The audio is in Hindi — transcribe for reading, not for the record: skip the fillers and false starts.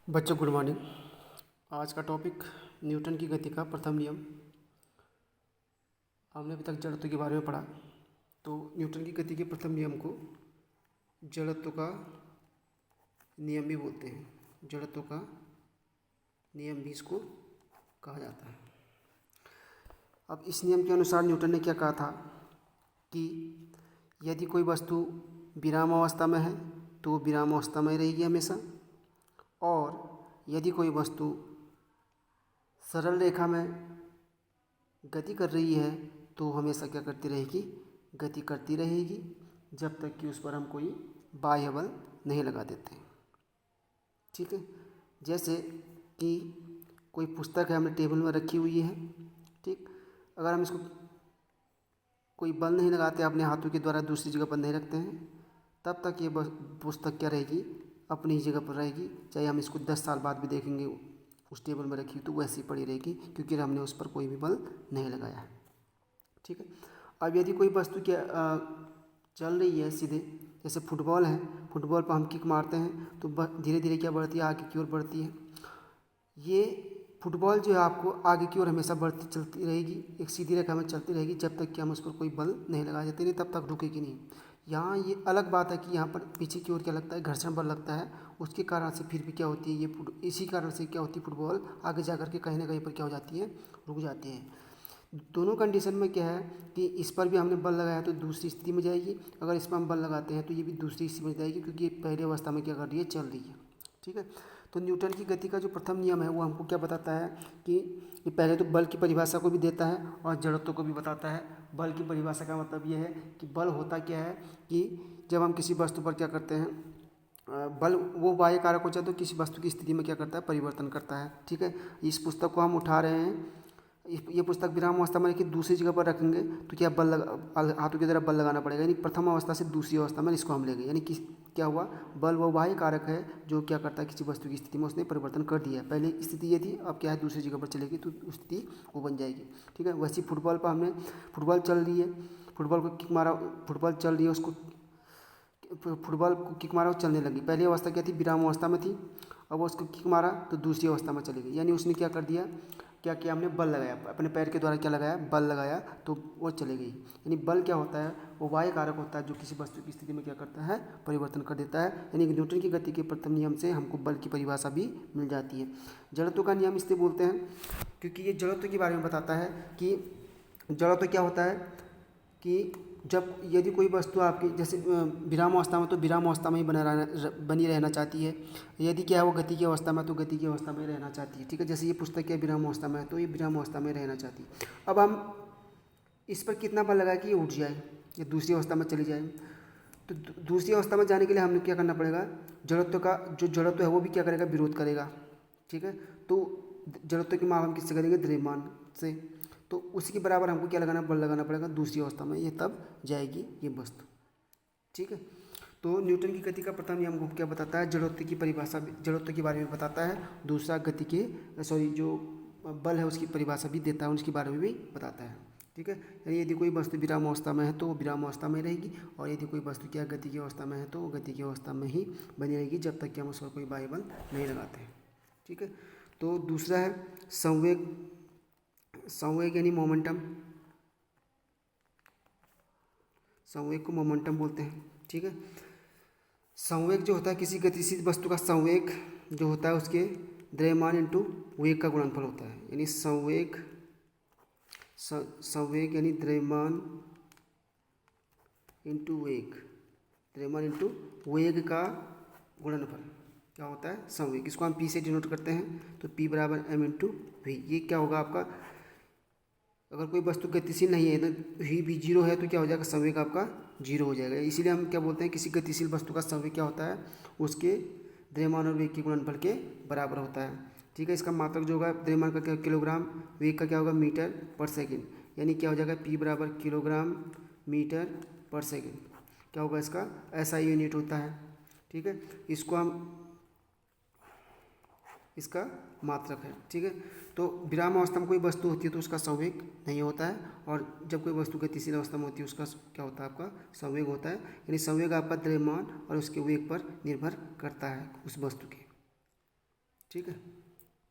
बच्चों गुड मॉर्निंग। आज का टॉपिक न्यूटन की गति का प्रथम नियम। हमने अभी तक जड़त्व के बारे में पढ़ा। तो न्यूटन की गति के प्रथम नियम को जड़त्व का नियम भी बोलते हैं। जड़त्व का नियम भी इसको कहा जाता है। अब इस नियम के अनुसार न्यूटन ने क्या कहा था कि यदि कोई वस्तु विराम अवस्था में है तो वो विराम अवस्था में रहेगी हमेशा, और यदि कोई वस्तु सरल रेखा में गति कर रही है तो हमेशा क्या करती रहेगी, गति करती रहेगी, जब तक कि उस पर हम कोई बाह्य बल नहीं लगा देते। ठीक है, जैसे कि कोई पुस्तक है हमने टेबल में रखी हुई है, ठीक, अगर हम इसको कोई बल नहीं लगाते, अपने हाथों के द्वारा दूसरी जगह पर नहीं रखते हैं, तब तक ये पुस्तक क्या रहेगी, अपनी ही जगह पर रहेगी। चाहे हम इसको 10 साल बाद भी देखेंगे उस टेबल में रखी तो वैसी पड़ी रहेगी, क्योंकि हमने उस पर कोई भी बल नहीं लगाया है। ठीक है, अब यदि कोई वस्तु क्या चल रही है सीधे, जैसे फुटबॉल है, फुटबॉल पर हम किक मारते हैं तो धीरे धीरे क्या बढ़ती है, आगे की ओर बढ़ती है। ये फुटबॉल जो है आपको आगे की ओर हमेशा बढ़ती चलती रहेगी, एक सीधी रेखा में चलती रहेगी, जब तक कि हम उस पर कोई बल नहीं लगा देते, नहीं तब तक रुकेगी नहीं। यहाँ ये अलग बात है कि यहाँ पर पीछे की ओर क्या लगता है, घर्षण बल लगता है, उसके कारण से फिर भी क्या होती है, ये इसी कारण से क्या होती है, फुटबॉल आगे जा कर के कहीं ना कहीं पर क्या हो जाती है, रुक जाती है। दोनों कंडीशन में क्या है कि इस पर भी हमने बल लगाया तो दूसरी स्थिति में जाएगी, अगर इस पर हम बल लगाते हैं तो ये भी दूसरी स्थिति में जाएगी, क्योंकि ये पहली अवस्था में क्या कर रही है, चल रही है। ठीक है, तो न्यूटन की गति का जो प्रथम नियम है वो हमको क्या बताता है कि ये पहले तो बल की परिभाषा को भी देता है और जड़त्व को भी बताता है। बल की परिभाषा का मतलब ये है कि बल होता क्या है कि जब हम किसी वस्तु पर क्या करते हैं, बल वो बाह्य कारक हो जाए तो किसी वस्तु की स्थिति में क्या करता है, परिवर्तन करता है। ठीक है, इस पुस्तक को हम उठा रहे हैं, ये पुस्तक विराम अवस्था में रखी दूसरी जगह पर रखेंगे तो क्या बल हाथों की तरफ बल लगाना पड़ेगा, यानी प्रथम अवस्था से दूसरी अवस्था में इसको हम ले गए, यानी कि क्या हुआ, बल वो बाह्य कारक है जो क्या करता है, किसी वस्तु की स्थिति में उसने परिवर्तन कर दिया है। पहले स्थिति ये थी, अब क्या है, दूसरी जगह पर चलेगी तो स्थिति वो बन जाएगी। ठीक है, वैसी फुटबॉल पर हमने, फुटबॉल चल रही है, फुटबॉल को किक मारा, फुटबॉल चल रही है, उसको फुटबॉल को किक मारा, वो चलने लगी। पहली अवस्था क्या थी, विराम अवस्था में थी, अब वो उसको किक मारा तो दूसरी अवस्था में चली गई, यानी उसने क्या कर दिया, क्या किया, हमने बल लगाया, अपने पैर के द्वारा क्या लगाया, बल लगाया, तो वो चली गई। यानी बल क्या होता है, वो बाह्य कारक होता है जो किसी वस्तु की स्थिति में क्या करता है, परिवर्तन कर देता है। यानी न्यूटन की गति के प्रथम नियम से हमको बल की परिभाषा भी मिल जाती है। जड़त्व का नियम इसलिए बोलते हैं क्योंकि ये जड़त्व के बारे में बताता है कि जड़त्व क्या होता है कि जब यदि कोई वस्तु आपकी जैसे विराम अवस्था में तो विराम अवस्था में ही बनी रहना चाहती है, यदि क्या है वो गति की अवस्था में तो गति की अवस्था में रहना चाहती है। ठीक है, जैसे ये पुस्तक क्या विराम अवस्था में है तो ये विराम अवस्था में रहना चाहती है। अब हम इस पर कितना बल लगाए कि ये उठ जाए, ये दूसरी अवस्था में चली जाए, तो दूसरी अवस्था में जाने के लिए हमें क्या करना पड़ेगा, जड़त्व का जो जड़त्व है वो भी क्या करेगा, विरोध करेगा। ठीक है, तो जड़त्व की माप हम किससे करेंगे, द्रव्यमान से, तो उसी के बराबर हमको क्या लगाना, बल लगाना पड़ेगा दूसरी अवस्था में, ये तब जाएगी ये वस्तु। ठीक है, तो न्यूटन की गति का प्रथम नियम हमको क्या बताता है, जड़त्व की परिभाषा, जड़त्व के बारे में बताता है। दूसरा गति के जो बल है उसकी परिभाषा भी देता है, उसके बारे में भी बताता है। ठीक है, यानी यदि कोई वस्तु विराम अवस्था में है तो वो विराम अवस्था में रहेगी, और यदि कोई वस्तु क्या गति की अवस्था में है तो वो गति की अवस्था में ही बनी रहेगी, जब तक कि हम उस पर कोई बाह्य बल नहीं लगाते हैं। ठीक है, तो दूसरा है संवेग। संवेग यानी मोमेंटम, संवेग को मोमेंटम बोलते हैं। ठीक है, संवेग जो होता है किसी गतिशील वस्तु का संवेग जो होता है उसके द्रव्यमान इंटू वेग का गुणनफल होता है, यानी संवेग, संवेग यानी द्रव्यमान इंटू वेग, द्रव्यमान इंटू वेग का गुणनफल क्या होता है, संवेग। इसको हम पी से डिनोट करते हैं, तो पी बराबर एम इंटू वी। ये क्या होगा आपका, अगर कोई वस्तु गतिशील नहीं है तो ही भी जीरो है तो क्या हो जाएगा, संवेग आपका जीरो हो जाएगा। इसीलिए हम क्या बोलते हैं, किसी गतिशील वस्तु का संवेग क्या होता है, उसके द्रव्यमान और वेग के गुणनफल के बराबर होता है। ठीक है, इसका मात्रक जो होगा द्रव्यमान का क्या किलोग्राम, वेग का क्या होगा मीटर पर सेकेंड, यानी क्या हो जाएगा पी बराबर किलोग्राम मीटर पर सेकेंड, क्या होगा इसका SI यूनिट होता है। ठीक है, इसको हम, इसका मात्रक है। ठीक है, तो विराम अवस्था में कोई वस्तु होती है तो उसका संवेग नहीं होता है, और जब कोई वस्तु गतिशील अवस्था में होती है उसका क्या होता है, आपका संवेग होता है। यानी संवेग आपका द्रव्यमान और उसके वेग पर निर्भर करता है उस वस्तु के। ठीक है।